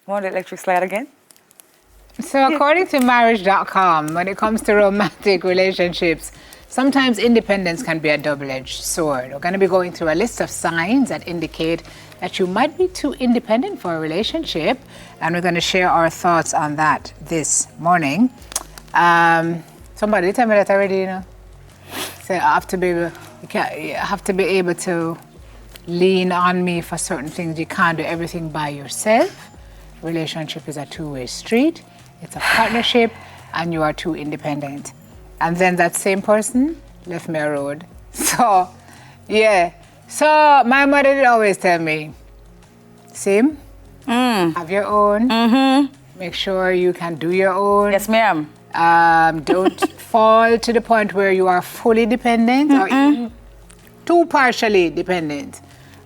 Want the electric slide again? So according to marriage.com, when it comes to romantic relationships, sometimes independence can be a double-edged sword. We're going to be going through a list of signs that indicate that you might be too independent for a relationship, and we're going to share our thoughts on that this morning. Somebody tell me that already, you know. So I have to be able to lean on me for certain things. You can't do everything by yourself. Relationship is a two-way street. It's a partnership, and you are too independent. And then that same person left me a road. So, yeah. So my mother did always tell me, Sim, have your own. Make sure you can do your own. Yes, ma'am. Don't fall to the point where you are fully dependent or even too partially dependent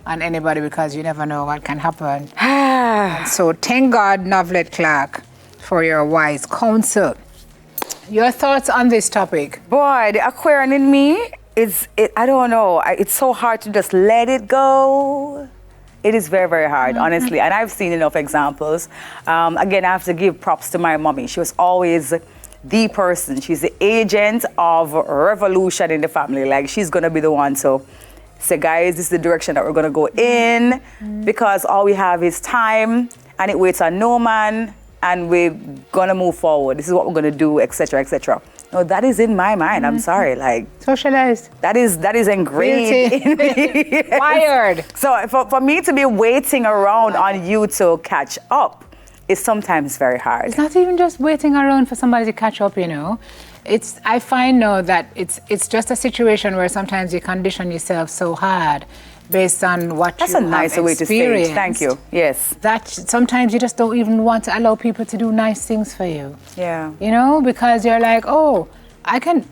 on anybody, because you never know what can happen. And so thank God, Novlet Clark, for your wise counsel. Your thoughts on this topic? Boy, the Aquarian in me I don't know. It's so hard to just let it go. It is very, very hard, honestly. And I've seen enough examples. Again, I have to give props to my mommy. She was always the person. She's the agent of revolution in the family. Like, she's going to be the one to say, guys, this is the direction that we're going to go in, because all we have is time, and it waits on no man, and we're going to move forward. This is what we're going to do, etc., etc. No, that is in my mind. I'm sorry. Like, socialized. That is ingrained in me. Yes. Wired. So for me to be waiting around on you to catch up is sometimes very hard. It's not even just waiting around for somebody to catch up, you know. I find now that it's just a situation where sometimes you condition yourself so hard based on what That's you a have nicer way to say it. Thank you. Yes. That sometimes you just don't even want to allow people to do nice things for you. Yeah. You know, because you're like, oh, I can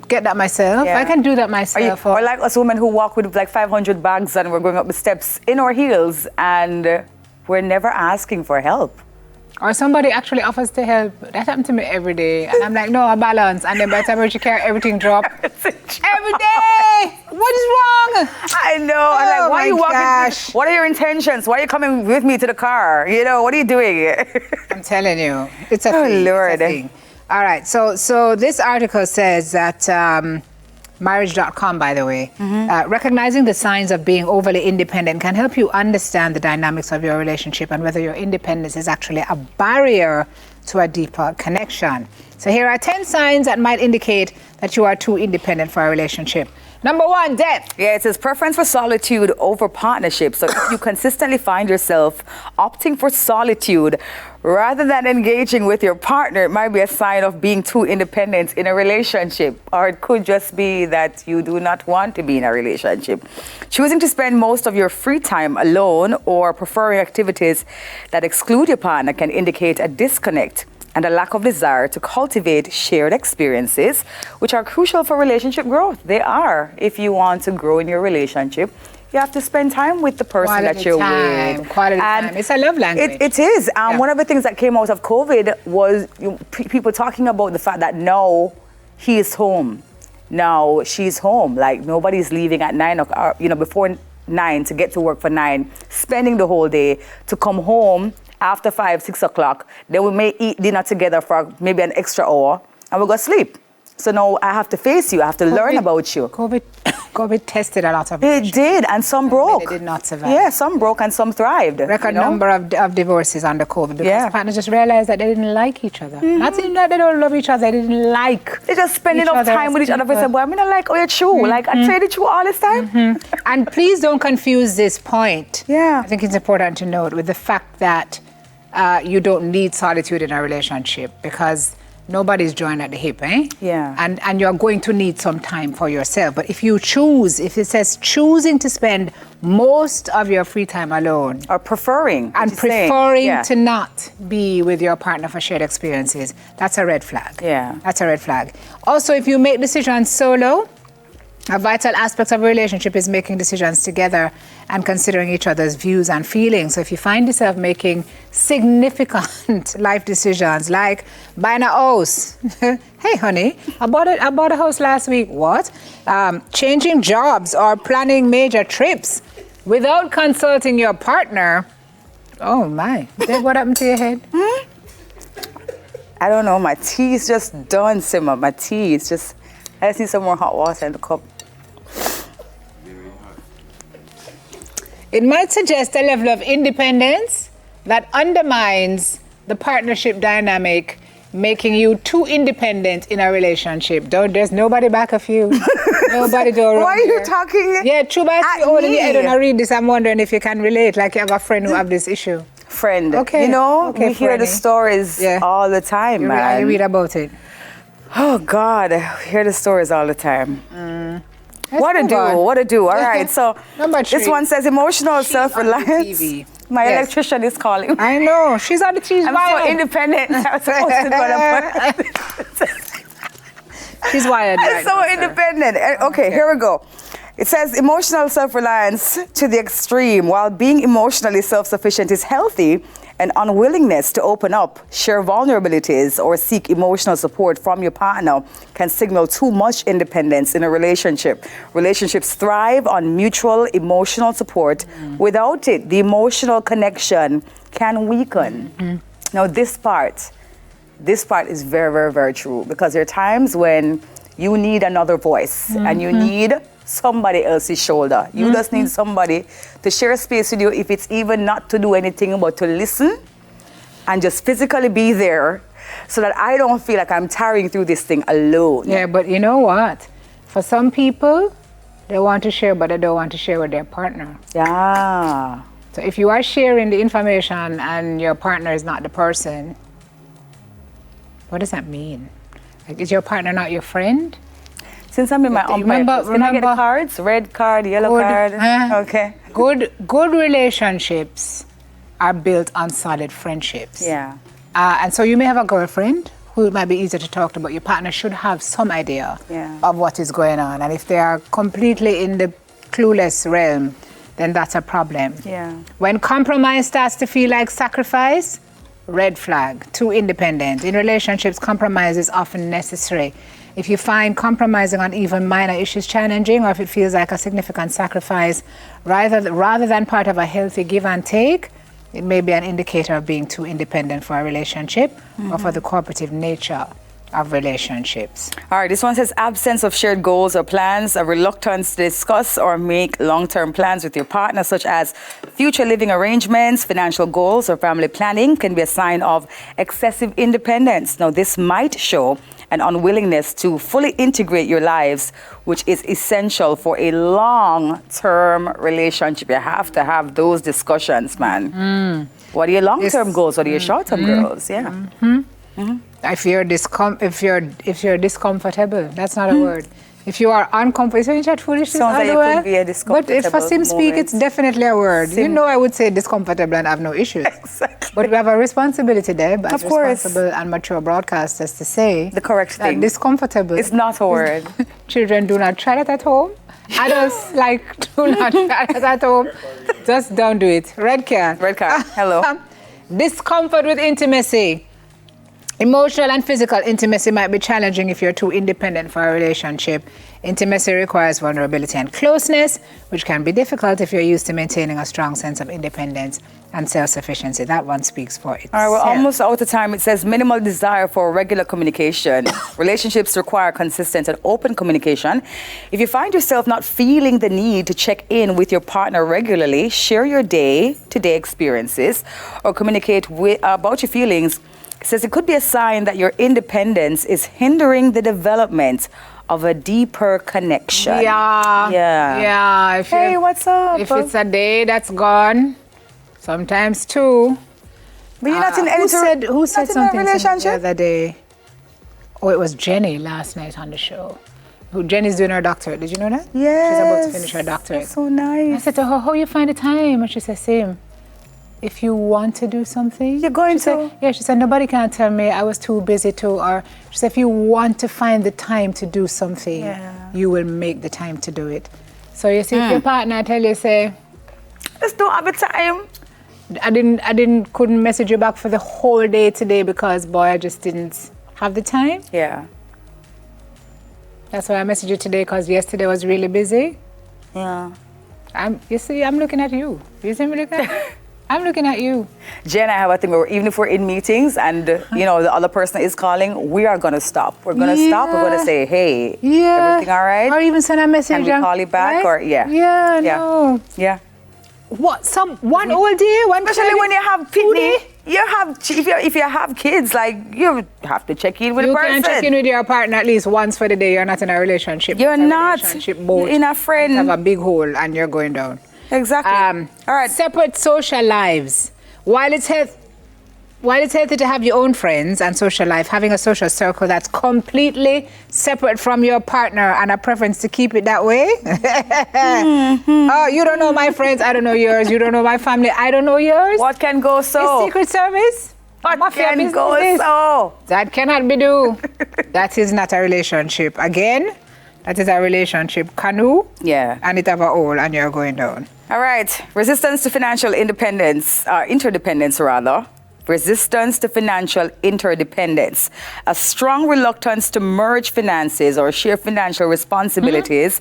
get that myself. Yeah. I can do that myself. Or like us women who walk with like 500 bags and we're going up the steps in our heels and we're never asking for help. Or somebody actually offers to help. That happens to me every day. And I'm like, no, I balance. And then by the time you carry everything drop. Every day! What is wrong? I know. I'm like, why are you walking? What are your intentions? Why are you coming with me to the car? You know, what are you doing? I'm telling you. It's a thing. Lord. It's a thing. All right. So this article says that marriage.com, by the way, recognizing the signs of being overly independent can help you understand the dynamics of your relationship and whether your independence is actually a barrier to a deeper connection. So here are 10 signs that might indicate that you are too independent for a relationship. Number 1, depth. Yeah, it says preference for solitude over partnership. So if you consistently find yourself opting for solitude rather than engaging with your partner, it might be a sign of being too independent in a relationship. Or it could just be that you do not want to be in a relationship. Choosing to spend most of your free time alone or preferring activities that exclude your partner can indicate a disconnect and a lack of desire to cultivate shared experiences, which are crucial for relationship growth. They are. If you want to grow in your relationship, you have to spend time with the person that you're with. Quality time. It's a love language. It is. One of the things that came out of COVID was people talking about the fact that now he is home. Now she's home. Like, nobody's leaving at 9 o'clock, before 9 to get to work for 9, spending the whole day to come home after 5, 6 o'clock. Then we may eat dinner together for maybe an extra hour and we'll go sleep. So now I have to face you. I have to learn about you. COVID tested a lot of It did, and some broke. They did not survive. Yeah, some broke and some thrived. Record number of divorces under COVID because partners just realized that they didn't like each other. Not even that they don't love each other, they didn't like. They just spend enough time with each other. They say, boy, I mean, I like, oh, you're true. Like, I tell you true all this time. And please don't confuse this point. Yeah. I think it's important to note with the fact that you don't need solitude in a relationship, because nobody's joined at the hip, eh? Yeah. And you're going to need some time for yourself. But if it says choosing to spend most of your free time alone. Or preferring. And preferring to not be with your partner for shared experiences, that's a red flag. Yeah. That's a red flag. Also, if you make decisions solo, a vital aspect of a relationship is making decisions together and considering each other's views and feelings. So if you find yourself making significant life decisions like buying a house, hey honey, I bought a house last week. What? Changing jobs or planning major trips without consulting your partner, Oh my. Then what happened to your head? I don't know. My tea is just done, Simmer. My tea is just... I just need some more hot water in the cup. It might suggest a level of independence that undermines the partnership dynamic, making you too independent in a relationship. There's nobody back of you. Nobody do around Why are you here. talking? Yeah, true, but I at see all in me? your head when I read this. I'm wondering if you can relate, like you have a friend who have this issue. Friend. Okay. You know, Okay, we hear the friendly. stories all the time, man. You read about it. Oh, God. I hear the stories all the time. Let's What to move do? on. What to do? All right. So Number this 3. one says emotional She's on the self-reliance. TV. My Yes. electrician is calling. I know. She's on the cheese I'm wired. so independent. I'm supposed to go to She's wired. I'm right so now, sir. independent. Okay, here we go. It says emotional self-reliance to the extreme. While being emotionally self-sufficient is healthy, an unwillingness to open up, share vulnerabilities, or seek emotional support from your partner can signal too much independence in a relationship. Relationships thrive on mutual emotional support. Without it, the emotional connection can weaken. Now, this part is very, very, very true, because there are times when you need another voice and you need somebody else's shoulder. You just need somebody to share space with you, if it's even not to do anything but to listen and just physically be there, so that I don't feel like I'm tarrying through this thing alone. Yeah, but you know what? For some people, they want to share, but they don't want to share with their partner. Yeah. So if you are sharing the information and your partner is not the person, what does that mean? Like, is your partner not your friend? Since I'm in my own can I get the cards? Red card, yellow card. Okay. Good relationships are built on solid friendships. Yeah. And so you may have a girlfriend who it might be easier to talk to, but your partner should have some idea of what is going on. And if they are completely in the clueless realm, then that's a problem. Yeah. When compromise starts to feel like sacrifice, red flag, too independent. In relationships, compromise is often necessary. If you find compromising on even minor issues challenging, or if it feels like a significant sacrifice, rather than part of a healthy give and take, it may be an indicator of being too independent for a relationship or for the cooperative nature of relationships. All right, this one says absence of shared goals or plans, a reluctance to discuss or make long-term plans with your partner, such as future living arrangements, financial goals, or family planning, can be a sign of excessive independence. Now, this might show an unwillingness to fully integrate your lives, which is essential for a long-term relationship. You have to have those discussions, man. What are your long-term goals? What are your short-term goals? Yeah. If you're discomfortable, that's not a word. If you are uncomfortable, isn't that foolish? Sounds like it could be a But if for Sim speak, it's definitely a word. You know, I would say discomfortable and have no issues. Exactly. But we have a responsibility there, but Of course. responsible and mature broadcasters to say The correct that thing. discomfortable. It's not a word. Children, do not try that at home. Adults, do not try that at home. Just don't do it. Red card. Red card. Hello. Discomfort with intimacy. Emotional and physical intimacy might be challenging if you're too independent for a relationship. Intimacy requires vulnerability and closeness, which can be difficult if you're used to maintaining a strong sense of independence and self-sufficiency. That one speaks for itself. All right, we're almost out of time. It says minimal desire for regular communication. Relationships require consistent and open communication. If you find yourself not feeling the need to check in with your partner regularly, share your day-to-day experiences, or communicate about your feelings. It says it could be a sign that your independence is hindering the development of a deeper connection. Yeah. Hey, what's up? If it's a day that's gone, sometimes two. But you're not in any Who said something relationship the other day? Oh, it was Jenny last night on the show. Jenny's doing her doctorate. Did you know that? Yes. She's about to finish her doctorate. That's so nice. I said to her, how you find the time? And she said, same. If you want to do something, you're going to. She said, nobody can tell me I was too busy to. Or she said, if you want to find the time to do something, you will make the time to do it. So you see, if your partner tell you, say, just don't have the time. Couldn't message you back for the whole day today because, boy, I just didn't have the time. Yeah. That's why I messaged you today, because yesterday was really busy. Yeah. You see, I'm looking at you. You see me looking at you? I'm looking at you. Jay and I have a thing where even if we're in meetings and, you know, the other person is calling, we are going to stop. We're going to stop. We're going to say, hey, everything all right? Or even send a message. Can we call you back? Right? Or, Yeah, no. Yeah. What? One whole day? Especially when you have pitney. If you have kids, like, you have to check in with the person. You can check in with your partner at least once for the day. You're not in a relationship. You're not both in a friend. have a big hole and you're going down. Exactly. All right. Separate social lives. While it's healthy to have your own friends and social life, having a social circle that's completely separate from your partner and a preference to keep it that way. Oh, you don't know my friends, I don't know yours. You don't know my family, I don't know yours. What can go so? It's Secret Service. What can go so? That cannot be do. That is not a relationship. Again, that is a relationship canoe. Yeah. And it have a hole and you're going down. All right. Resistance to financial interdependence. Resistance to financial interdependence. A strong reluctance to merge finances or share financial responsibilities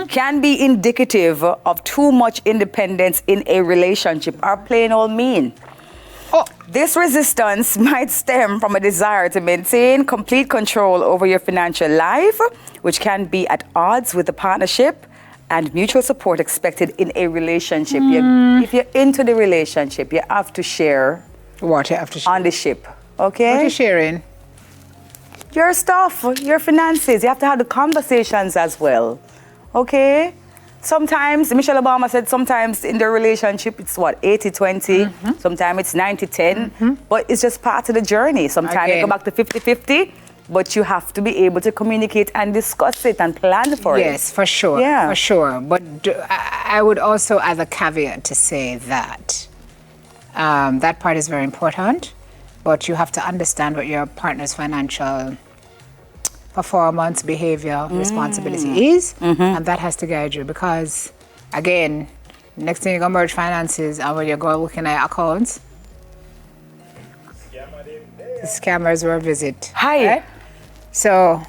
can be indicative of too much independence in a relationship or plain old mean. This resistance might stem from a desire to maintain complete control over your financial life, which can be at odds with the partnership and mutual support expected in a relationship. If you're into the relationship, you have to share. What you have to share? On the ship, okay? What are you sharing? Your stuff, your finances. You have to have the conversations as well, okay? Sometimes, Michelle Obama said sometimes in the relationship, it's what, 80-20? Sometimes it's 90-10, but it's just part of the journey. Sometimes you go back to 50-50, but you have to be able to communicate and discuss it and plan for it. Yes, for sure, for sure. But I would also add a caveat to say that that part is very important, but you have to understand what your partner's financial performance, behavior, responsibility is, and that has to guide you because, again, next thing you're going to merge finances and when you go looking at accounts, the scammers will visit. Hi. Right? So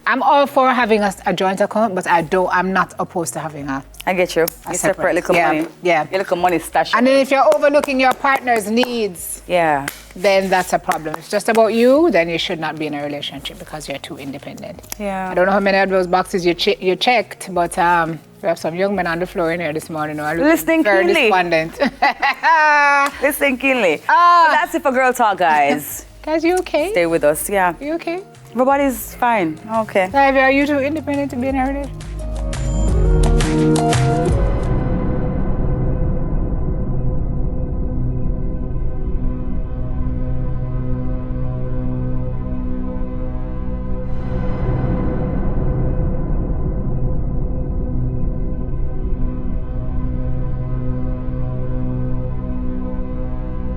I'm all for having a joint account, but I'm not opposed to having I get you. You separate little money. Yeah. Your little money stash. And then if you're overlooking your partner's needs, then that's a problem. If it's just about you, then you should not be in a relationship because you're too independent. Yeah. I don't know how many of those boxes you checked, but we have some young men on the floor in here this morning who are listening very keenly. despondent. Listening keenly. Well, that's it for Girl Talk, guys. Guys, you okay? Stay with us, You okay? Everybody's fine. Okay. Are you too independent to be in a relationship?